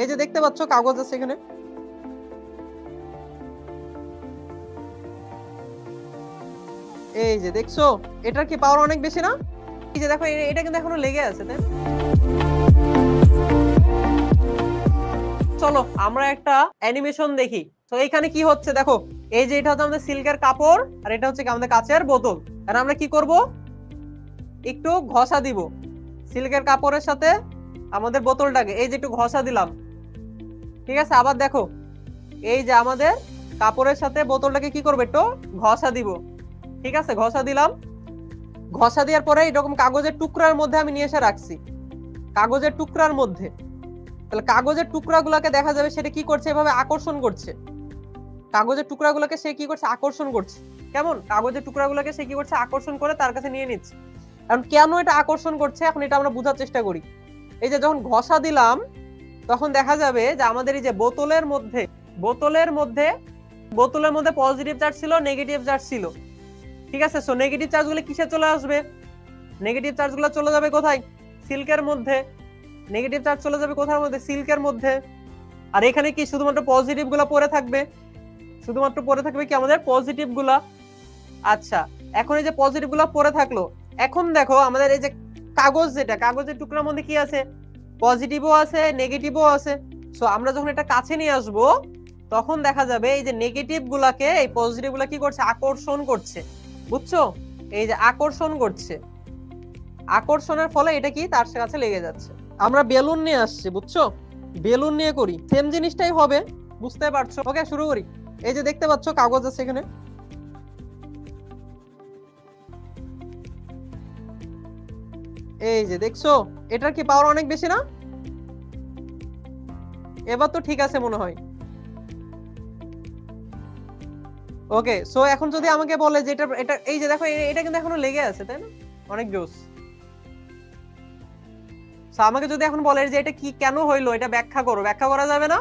এই যে দেখতে পাচ্ছ কাগজ আছে এখানে। এই যে দেখছো এটার কি পাওয়ার অনেক বেশি না? এই যে দেখো এটা কিন্তু এখনো লেগে আছে, তাই না? চলো আমরা একটা অ্যানিমেশন দেখি। তো এখানে কি হচ্ছে দেখো, এই যে এটা হচ্ছে আমাদের সিল্কের কাপড় আর এটা হচ্ছে আমাদের কাচের বোতল। আর আমরা কি করব, একটু ঘষা দিব সিল্কের কাপড়ের সাথে আমাদের বোতলটাকে, এই যে একটু ঘষা দিলাম, ঠিক আছে। আবার দেখো এই যে আমাদের কাপড়ের সাথে বোতলটাকে কি করবে, একটু ঘষা দিব, ঠিক আছে। ঘষা দিলাম, ঘষা দেওয়ার পরে এরকম কাগজের টুকরার মধ্যে আমি নিয়ে এসে রাখছি, কাগজের টুকরার মধ্যে। তাহলে কাগজের টুকরাগুলোকে দেখা যাবে সেটা কি করছে, এভাবে আকর্ষণ করছে। কাগজের টুকরাগুলোকে সে কি করছে, আকর্ষণ করছে। কেমন, কাগজের টুকরাগুলোকে সে কি করছে, আকর্ষণ করে তার কাছে নিয়ে নিচ্ছে। এখন কেন এটা আকর্ষণ করছে, এখন এটা আমরা বোঝার চেষ্টা করি। এই যে যখন ঘষা দিলাম তখন দেখা যাবে যে আমাদের এই যে বোতলের মধ্যে পজিটিভ চার্জ ছিল, নেগেটিভ চার্জ ছিল, ঠিক আছে। সো নেগেটিভ চার্জগুলো কিসে চলে আসবে, নেগেটিভ চার্জগুলো চলে যাবে কোথায়, সিল্কের মধ্যে। নেগেটিভ চার্জ চলে যাবে কোথার মধ্যে, সিল্কের মধ্যে। আর এখানে কি শুধুমাত্র পজিটিভ গুলা পড়ে থাকবে, শুধুমাত্র পড়ে থাকবে কি আমাদের পজিটিভ গুলা। আচ্ছা, এখন এই যে পজিটিভ গুলা পড়ে থাকলো, এখন দেখো আমাদের এই যে কাগজ, যেটা কাগজের টুকরার মধ্যে কি আছে, পজিটিভও আছে নেগেটিভও আছে। সো আমরা যখন এটা কাছে নিয়ে আসবো তখন দেখা যাবে এই যে নেগেটিভ গুলাকে এই পজিটিভ গুলা কি করছে, আকর্ষণ করছে, বুঝছো? এই যে আকর্ষণ করছে, আকর্ষণের ফলে এটা কি তার কাছে লেগে যাচ্ছে। আমরা বেলুন নিয়ে আসছি, বুঝছো? বেলুন নিয়ে করি সেম জিনিসটাই হবে, বুঝতে পারছো? ওকে, শুরু করি। এই যে দেখতে পাচ্ছ কাগজ আছে এখানে। এই যে দেখছো এটার কি পাওয়ার অনেক বেশি না? এবার তো ঠিক আছে মনে হয়। ওকে, সো এখন যদি আমাকে বলে যে এটা এটা এই যে দেখো এটা কিন্তু এখনো লেগে আছে, তাই না? অনেক জোস। সো আমাকে যদি এখন বলে যে এটা কি কেন হইলো, এটা ব্যাখ্যা করো, ব্যাখ্যা করা যাবে না?